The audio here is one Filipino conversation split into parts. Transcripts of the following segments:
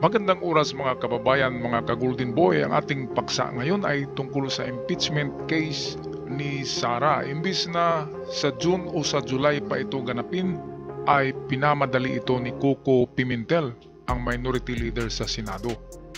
Magandang oras mga kababayan, mga ka-Golden Boy. Ang ating paksa ngayon ay tungkol sa impeachment case ni Sara. Imbis na sa June o sa July pa ito ganapin, ay pinamadali ito ni Coco Pimentel, ang minority leader sa Senado.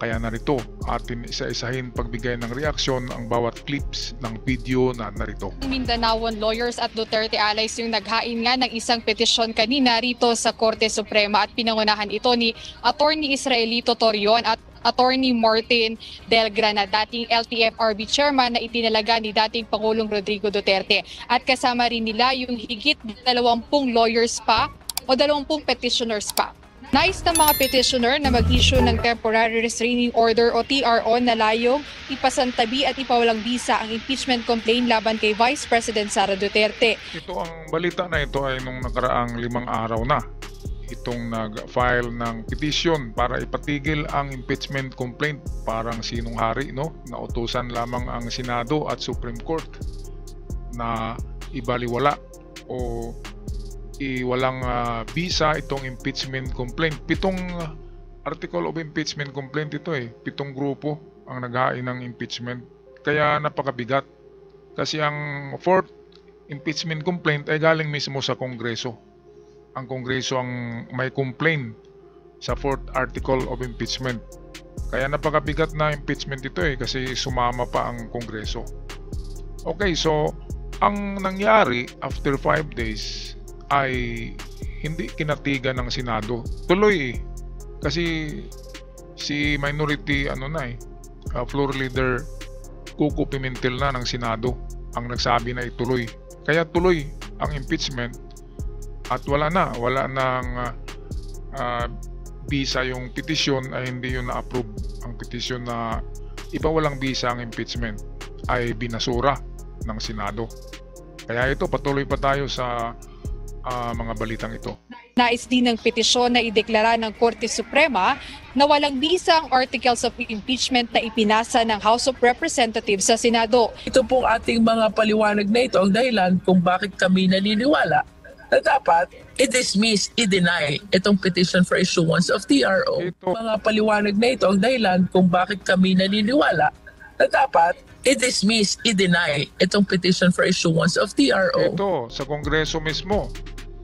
Kaya narito, atin isa-isahin pagbigay ng reaksyon ang bawat clips ng video na narito. Mindanaon lawyers at Duterte allies yung naghain nga ng isang petisyon kanina rito sa Korte Suprema at pinangunahan ito ni Attorney Israelito Torion at Attorney Martin Del Grana, dating LTFRB chairman na itinalaga ni dating Pangulong Rodrigo Duterte. At kasama rin nila yung higit 20 lawyers pa o 20 petitioners pa. Nais ng mga petitioner na mag-issue ng Temporary Restraining Order o TRO na layong ipasantabi at ipawalang bisa ang impeachment complaint laban kay Vice President Sara Duterte. Ito ang balita na ito ay nung nakaraang 5 araw na. Itong nag-file ng petition para ipatigil ang impeachment complaint, parang sinong hari, no? Nautusan lamang ang Senado at Supreme Court na ibaliwala o walang visa itong impeachment complaint. 7 article of impeachment complaint ito 7 grupo ang naghain ng impeachment. Kaya napakabigat. Kasi ang 4th impeachment complaint ay galing mismo sa Kongreso. Ang Kongreso ang may complaint sa 4th article of impeachment. Kaya napakabigat na impeachment ito kasi sumama pa ang Kongreso. Okay, so ang nangyari after 5 days ay hindi kinatigan ng Senado. Tuloy kasi si minority floor leader Coco Pimentel na ng Senado ang nagsabi na ituloy. Kaya tuloy ang impeachment at wala nang visa yung petition, ay hindi yun na-approve. Ang petition na ipawalang visa ang impeachment ay binasura ng Senado. Kaya ito, patuloy pa tayo sa mga balitang ito. Nais din ng petisyon na ideklara ng Korte Suprema na walang bisa ang articles of impeachment na ipinasa ng House of Representatives sa Senado. Ito pong ating mga paliwanag na ito ang dahilan kung bakit kami naniniwala na dapat i-dismiss, i-deny itong petition for issuance of TRO. Mga paliwanag na ito ang dahilan kung bakit kami naniniwala na dapat i-dismiss, i-deny itong petition for issuance of TRO. Ito, sa Kongreso mismo,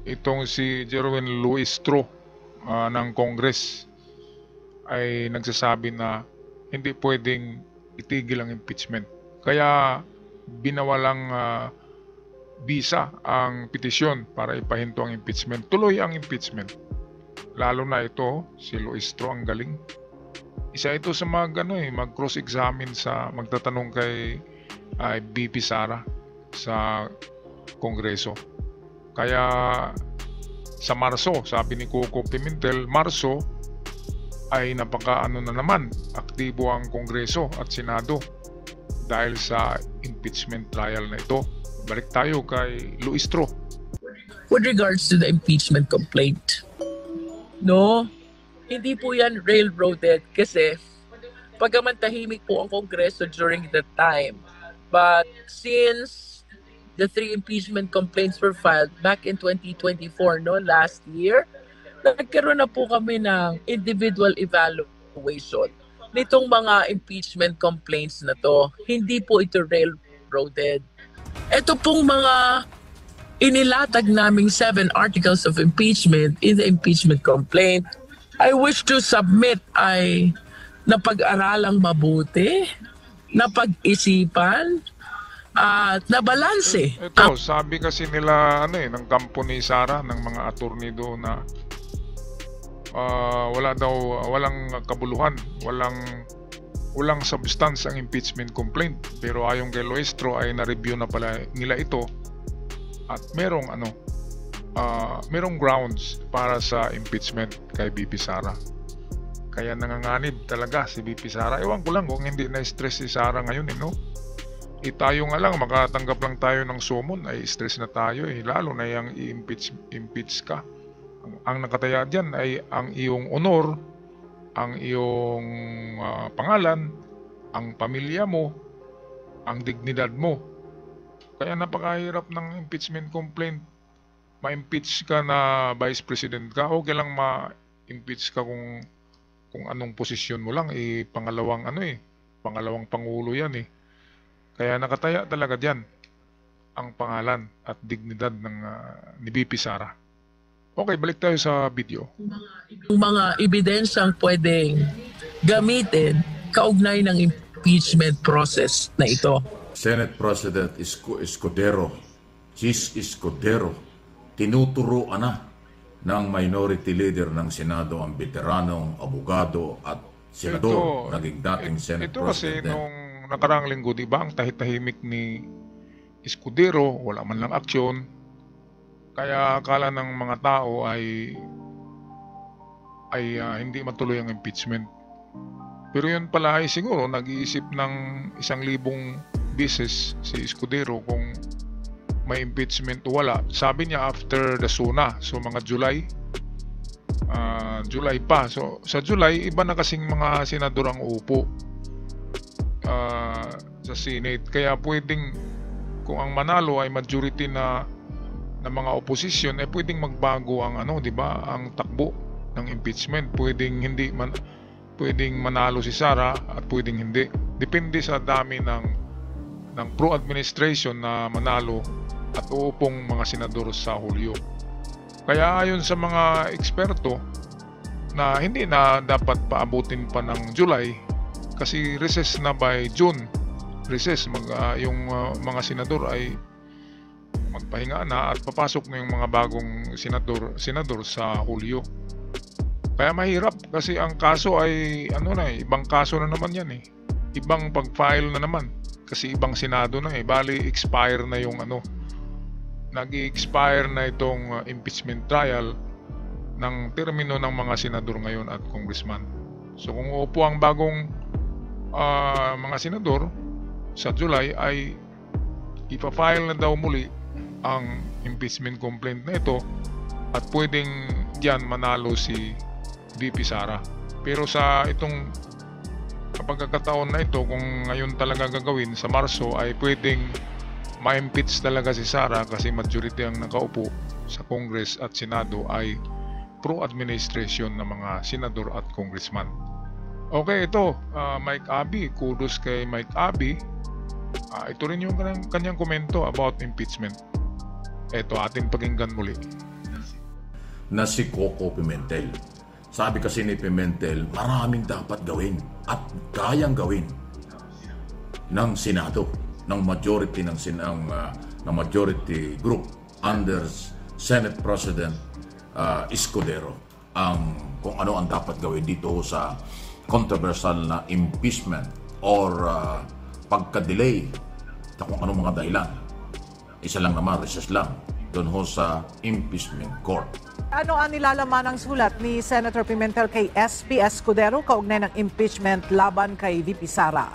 itong si Jerwin Luistro ng Congress ay nagsasabi na hindi pwedeng itigil ang impeachment. Kaya binawalang visa ang petisyon para ipahinto ang impeachment. Tuloy ang impeachment. Lalo na ito, si Luistro ang galing. Isa ito sa mag-cross-examine sa magtatanong kay VP Sara sa Kongreso. Kaya sa Marso, sabi ni Coco Pimentel, Marso ay na naman, aktibo ang Kongreso at Senado dahil sa impeachment trial na ito. Balik tayo kay Luistro. With regards to the impeachment complaint, no, hindi po yan railroaded kasi pagaman tahimik po ang Kongreso during that time. But since the 3 impeachment complaints were filed back in 2024, no, last year, nagkaroon na po kami ng individual evaluation nitong mga impeachment complaints na to. Hindi po ito railroaded. Ito pong mga inilatag naming 7 articles of impeachment in the impeachment complaint, I wish to submit ay napag-aralang mabuti, napag-isipan, at nabalanse. Ito, sabi kasi nila ng kampo ni Sara, ng mga attorney doon na walang kabuluhan, walang substance ang impeachment complaint. Pero ayon kay Luistro ay na-review na pala nila ito at merong grounds para sa impeachment kay VP Sara. Kaya nanganganib talaga si VP Sara. Ewan ko lang kung hindi na-stress si Sara ngayon, no? Tayo nga lang, makatanggap lang tayo ng summon, ay stress na tayo lalo na yung i-impeach ka. Ang nakataya dyan ay ang iyong honor, ang iyong pangalan, ang pamilya mo, ang dignidad mo. Kaya napakahirap ng impeachment complaint. Ma-impeach ka na vice president ka, okay lang ma-impeach ka kung kung anong posisyon mo lang, pangalawang pangalawang pangulo yan eh. Kaya nakataya talaga diyan ang pangalan at dignidad ng ni VP Sara. Okay, balik tayo sa video. Yung mga ebidensyang pwedeng gamitin kaugnay ng impeachment process na ito. Senate President Escudero, Chis Escudero, tinuturuan na ng minority leader ng Senado ang veteranong abogado at senador, naging dating Senate ito kasi President. nung nakaraang linggo, di ba, ang tahit-tahimik ni Escudero, wala man lang aksyon. Kaya akala ng mga tao ay hindi matuloy ang impeachment. Pero yun pala ay siguro nag-iisip ng 1,000 beses si Escudero kung may impeachment o wala. Sabi niya after the SONA, so mga July pa. So sa July, iba na kasing mga senador ang upo sa Senate. Kaya pwedeng kung ang manalo ay majority na mga opposition, pwedeng magbago ang di ba, ang takbo ng impeachment. Pwedeng manalo si Sara at pwedeng hindi. Depende sa dami ng pro-administration na manalo at uupong mga senador sa Hulyo. Kaya ayon sa mga eksperto na hindi na dapat paabutin pa ng July kasi recess na by June. Recess, yung mga senador ay magpahinga na at papasok na yung mga bagong senador sa Hulyo. Kaya mahirap kasi ang kaso ay ibang kaso na naman yan eh. Ibang pag-file na naman kasi ibang senado na eh. Bali expire na yung nag-expire na itong impeachment trial ng termino ng mga senador ngayon at congressman. So kung uupo ang bagong mga senador sa July ay ipa-file na daw muli ang impeachment complaint na ito at pwedeng diyan manalo si VP Sara. Pero sa itong pagkakataon na ito, kung ngayon talaga gagawin sa Marso, ay pwedeng ma-impeach talaga si Sara kasi majority ang nakaupo sa Congress at Senado ay pro-administration ng mga senador at congressman. Okay, ito Mike Abby, kudos kay Mike Abby. Ito rin yung kanyang komento about impeachment. Ito ating pakinggan muli. Na si Coco Pimentel. Sabi kasi ni Pimentel, maraming dapat gawin at kayang gawin ng Senado, ng majority ng majority group under Senate President Escudero, kung ano ang dapat gawin dito sa controversial na impeachment or pagka-delay na kung anong mga dahilan. Isa lang naman, recess lang doon ho sa impeachment court. Ano ang nilalaman ng sulat ni Senator Pimentel kay SP Escudero kaugnay ng impeachment laban kay VP Sara?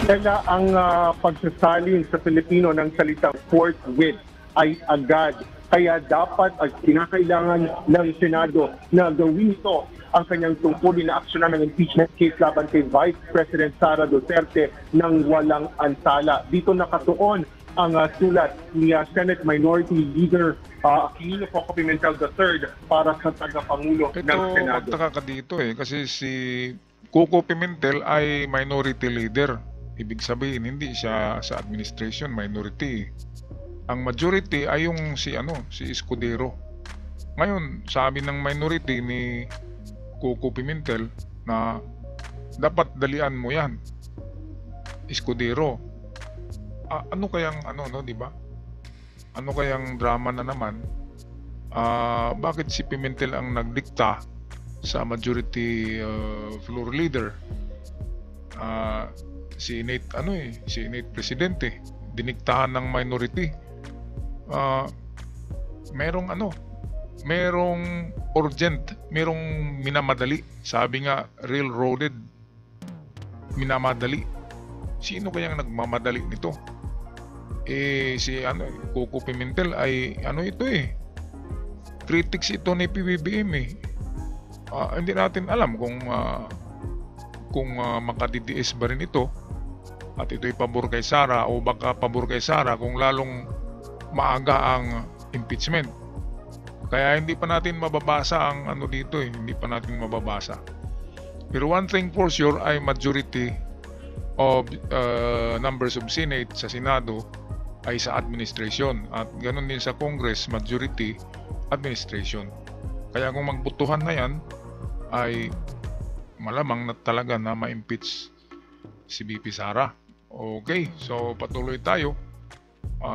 Kaya ang pagsasalin sa Pilipino ng salitang forthwith ay agad. Kaya dapat at kinakailangan ng Senado na gawin ito ang kanyang tungkulin na aksyonan ng impeachment case laban kay Vice President Sara Duterte ng walang ansala. Dito nakatuon ang sulat ni Senate Minority Leader Aquilino Coco Pimentel III para sa tagapangulo ng Senado. Ito, magtaka ka dito kasi si Coco Pimentel ay minority leader. Ibig sabihin, hindi siya sa administration, minority. Ang majority ay yung si Escudero. Ngayon, sabi ng minority ni Coco Pimentel na dapat dalian mo yan, Escudero. Ano kayang di ba? Ano kayang drama na naman? Bakit si Pimentel ang nagdikta sa majority floor leader? Si Senate Presidente, diniktahan ng minority. Merong urgent, merong minamadali. Sabi nga, railroaded, minamadali. Sino kayang nagmamadali nito? Si Coco Pimentel ay critics ito ni PBBM hindi natin alam kung makadidiis ba rin ito at ito'y pabor kay Sara o baka pabor kay Sara kung lalong maaga ang impeachment. Kaya hindi pa natin mababasa ang ano dito hindi pa natin mababasa. Pero one thing for sure ay majority of numbers of Senate sa Senado ay sa administration at ganoon din sa Congress, majority administration. Kaya kung magbutuhan na yan ay malamang na talaga na ma-impeach si VP Sara. Okay, so patuloy tayo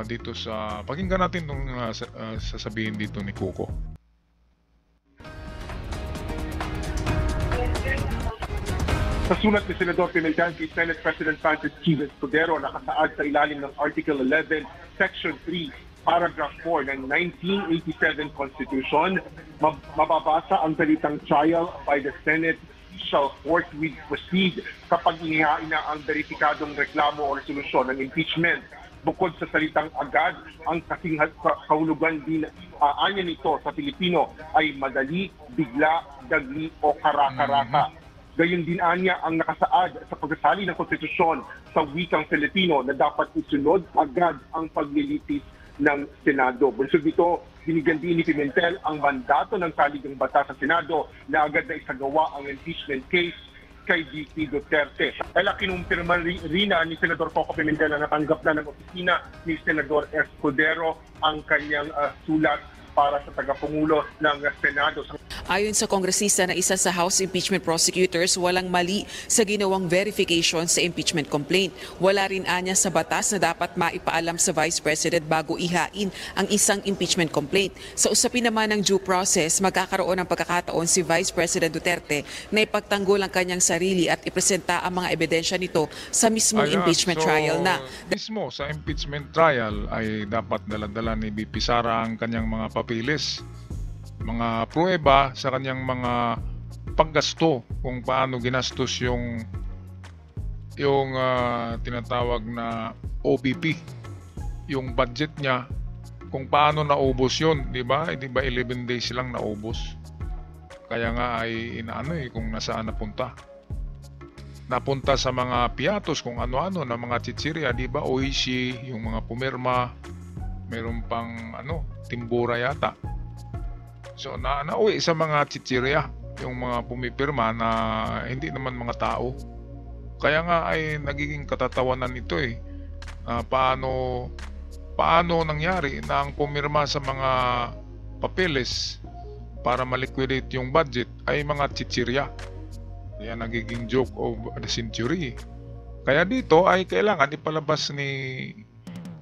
dito sa pakinggan natin itong sasabihin dito ni Coco. Sa sulat ni Senador Pimentel kay Senate President Francis G. Escudero, nakasaad sa ilalim ng Article 11, Section 3, Paragraph 4 ng 1987 Constitution, mababasa ang salitang trial by the Senate shall forthwith proceed kapag inihain na ang verifikadong reklamo o resolusyon ng impeachment. Bukod sa salitang agad, ang kasing kahulugan din anya nito sa Pilipino ay madali, bigla, dagli o kara-karaka. Gayon din anya ang nakasaad sa pagsasali ng konstitusyon sa wikang Filipino na dapat isunod agad ang paglilitis ng Senado. Bunsod dito, binigyan din ni Pimentel ang mandato ng saligang batas sa Senado na agad na isagawa ang impeachment case kay VP Duterte. Kaya kinumpirma rin ni Senador Coco Pimentel na natanggap na ng opisina ni Senador Escudero ang kanyang sulat para sa tagapangulo ng Senado. Ayon sa kongresista na isa sa House Impeachment Prosecutors, walang mali sa ginawang verification sa impeachment complaint. Wala rin anya sa batas na dapat maipaalam sa Vice President bago ihain ang isang impeachment complaint. Sa usapin naman ng due process, magkakaroon ng pagkakataon si Vice President Duterte na ipagtanggol ang kanyang sarili at ipresenta ang mga ebidensya nito sa mismong impeachment trial na. Mismo sa impeachment trial ay dapat daladala ni VP Sara ang kanyang mga papilis, mga pruweba sa kanyang mga paggasto, kung paano ginastos yung tinatawag na OBP, yung budget niya, kung paano naubos yun, di ba? Di ba 11 days lang naubos? Kaya nga ay inaano kung nasaan napunta sa mga piatos, kung ano-ano na mga chichirya, di ba? Oishi, yung mga pumirma, meron pang timbura yata. So nauwi sa mga chichirya yung mga pumipirma na hindi naman mga tao. Kaya nga ay nagiging katatawanan ito paano nangyari na ang pumirma sa mga papeles para maliquidate yung budget ay mga chichirya. Kaya nagiging joke of the century. Kaya dito ay kailangan ipalabas ni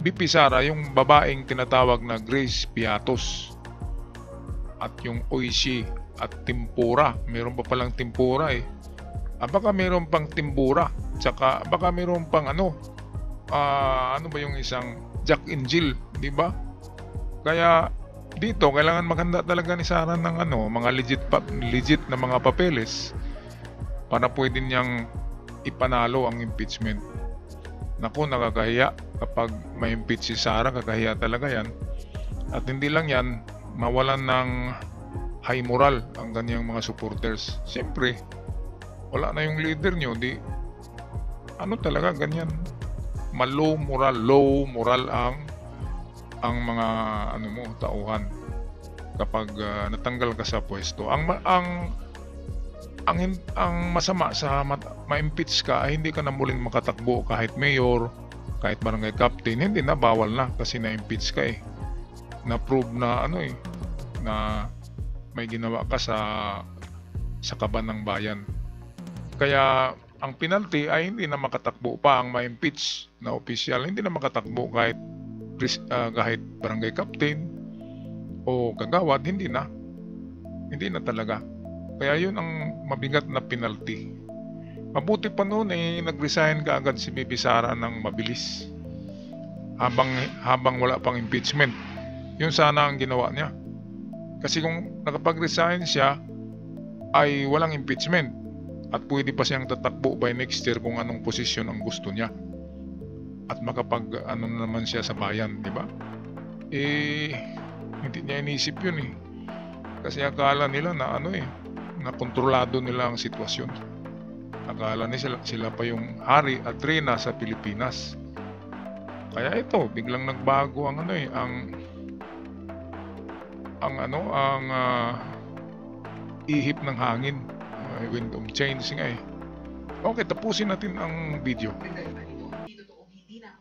VP Sara yung babaeng tinatawag na Grace Piatos at yung Oishi at Timpura. Meron pa palang Timpura baka meron pang Timbura, tsaka baka meron pang ano ba yung isang Jack and Jill, di ba? Kaya dito kailangan maganda talaga ni Sara ng mga legit na mga papeles para pwede niyang ipanalo ang impeachment. Naku, nakakahiya kapag may impeach si Sara, kakahiya talaga yan. At hindi lang yan, mawalan ng high moral ang kanyang mga supporters. Siyempre, wala na yung leader nyo, talaga ganyan. Low moral ang mga tauhan kapag natanggal ka sa pwesto. Ang masama sa ma-impeach ka ay hindi ka na muling makatakbo kahit mayor, kahit barangay captain, hindi na, bawal na kasi na-impeach ka na-prove na na may ginawa ka sa kaban ng bayan. Kaya ang penalty ay hindi na makatakbo pa ang ma-impeach na opisyal, hindi na makatakbo kahit barangay captain o kagawad, hindi na talaga. Kaya yun ang mabigat na penalty. Mabuti pa noon nag-resign ka agad si VP Sara ng mabilis habang wala pang impeachment. Yun sana ang ginawa niya. Kasi kung nakapag-resign siya ay walang impeachment at pwede pa siyang tatakbo by next year kung anong posisyon ang gusto niya. At makapag naman siya sa bayan, di ba? Hindi niya inisip yun Kasi akala nila na na kontrolado nila ang sitwasyon. Akala nila sila pa yung hari at reyna sa Pilipinas. Kaya ito, biglang nagbago ang ihip ng hangin. Wind of change nga eh. Okay, tapusin natin ang video.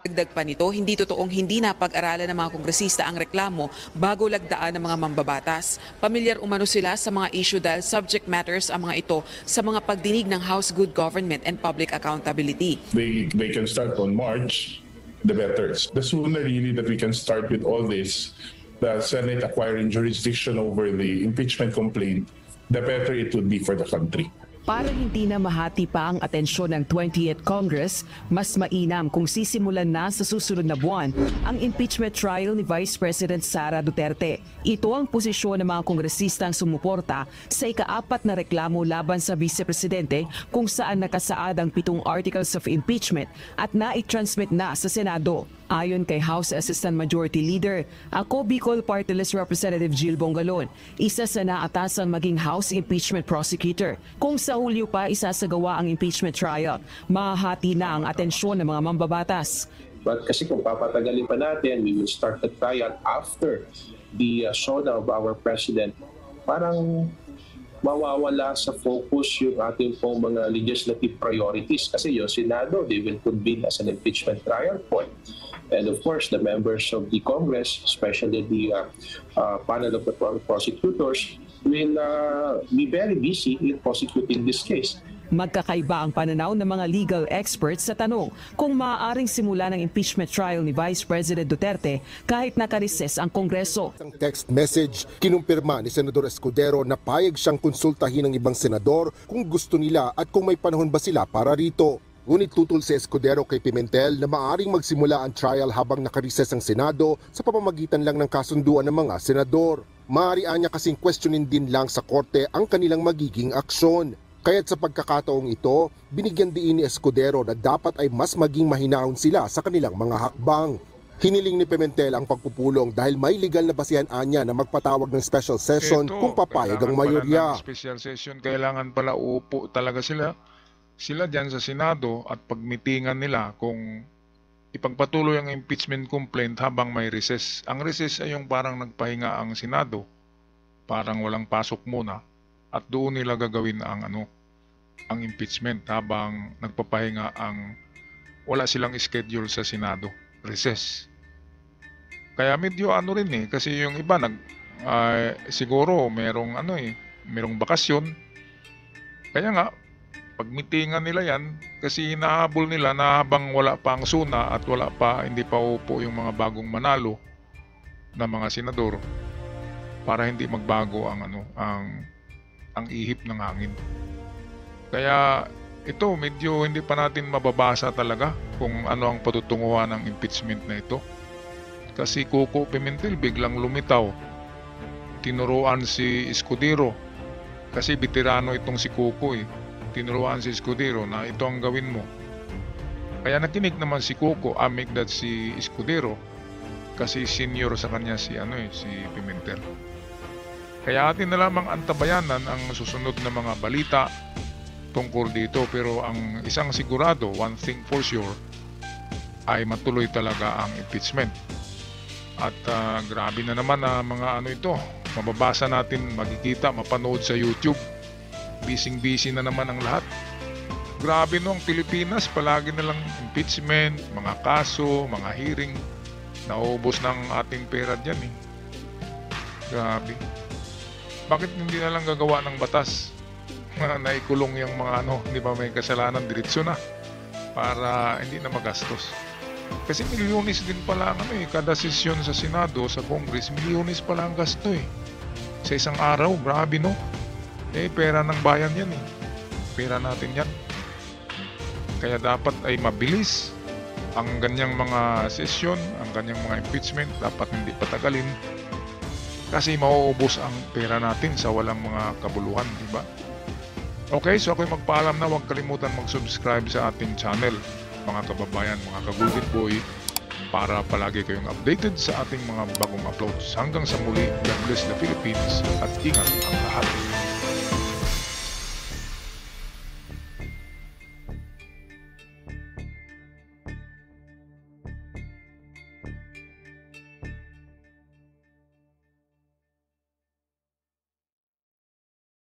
Dagdag pa nito, hindi totoong hindi napag-aralan ng mga kongresista ang reklamo bago lagdaan ng mga mambabatas. Pamilyar umano sila sa mga issue dahil subject matters ang mga ito sa mga pagdinig ng House Good Government and Public Accountability. They can start on March, the better. The sooner really that we can start with all this, the Senate acquiring jurisdiction over the impeachment complaint, the better it would be for the country. Para hindi na mahati pa ang atensyon ng 20th Congress, mas mainam kung sisimulan na sa susunod na buwan ang impeachment trial ni Vice President Sara Duterte. Ito ang posisyon ng mga kongresistang sumuporta sa ika-4 na reklamo laban sa Vice Presidente kung saan nakasaad ang 7 articles of impeachment at nai-transmit na sa Senado. Ayon kay House Assistant Majority Leader, ako Bicol Party List Representative Jill Bongalon, isa sa naatasang maging House Impeachment Prosecutor. Kung sa Hulyo pa isasagawa ang impeachment trial, mahahati na ang atensyon ng mga mambabatas. But kasi kung papatagalin pa natin, we will start the trial after the showdown of our President. Parang mawawala sa focus yung ating pong mga legislative priorities. Kasi yung Senado, they will convene as an impeachment trial point. And of course, the members of the Congress, especially the panel of the prosecutors, will be very busy in prosecuting this case. Magkakaiba ang pananaw ng mga legal experts sa tanong kung maaaring simula ng impeachment trial ni Vice President Duterte kahit nakareses ang Kongreso. Ang text message, kinumpirma ni Senador Escudero na payag siyang konsultahin ng ibang senador kung gusto nila at kung may panahon ba sila para rito. Ngunit tutol si Escudero kay Pimentel na maaaring magsimula ang trial habang nakarises ang Senado sa pamamagitan lang ng kasunduan ng mga senador. Maaari niya kasing questionin din lang sa korte ang kanilang magiging aksyon. Kaya't sa pagkakataong ito, binigyan diin ni Escudero na dapat ay mas maging mahinahon sila sa kanilang mga hakbang. Hiniling ni Pimentel ang pagpupulong dahil may legal na basihan niya na magpatawag ng special session kung papayag ang mayorya. Special session, kailangan pala uupo talaga sila dyan sa Senado at pagmitingan nila kung ipagpatuloy ang impeachment complaint habang may recess. Ang recess ay yung parang nagpahinga ang Senado, parang walang pasok muna, at doon nila gagawin ang impeachment habang nagpapahinga wala silang schedule sa Senado, recess. Kaya medyo rin kasi yung iba siguro merong bakasyon. Kaya nga pagmitingan nila yan kasi hinahabol nila na habang wala pa ang SUNA at hindi pa upo yung mga bagong manalo na mga senador para hindi magbago ang ihip ng hangin. Kaya ito medyo hindi pa natin mababasa talaga kung ano ang patutunguhan ng impeachment na ito. Kasi Coco Pimentel biglang lumitaw. Tinuruan si Escudero kasi veterano itong si Coco Tinuruan si Escudero na ito ang gawin mo. Kaya nakinig naman si Coco, amigdad si Escudero kasi senior sa kanya si Pimentel. Kaya atin na lamang antabayanan ang susunod na mga balita tungkol dito, pero ang isang sigurado, one thing for sure, ay matuloy talaga ang impeachment. At grabe na naman na mga ito, mababasa natin, makikita, mapanood sa YouTube. Busy na naman ang lahat. Grabe ang Pilipinas, palagi na lang impeachment, mga kaso, mga hearing. Nauubos ng ating pera dyan Grabe. Bakit hindi na lang gagawa ng batas na naikulong yung mga hindi pa may kasalanan, diretso na para hindi na magastos. Kasi milyones din pala kada sesyon sa Senado, sa Congress, milyones pala ang gasto sa isang araw. Grabe pera ng bayan yan pera natin yan. Kaya dapat ay mabilis ang ganyang mga sesyon, ang ganyang mga impeachment, dapat hindi patagalin kasi mauubos ang pera natin sa walang mga kabuluhan, diba? Okay, so ako'y magpaalam na, huwag kalimutan mag-subscribe sa ating channel, mga kababayan, mga ka-Golden Boy, para palagi kayong updated sa ating mga bagong uploads. Hanggang sa muli, God bless the Philippines at ingat ang lahat.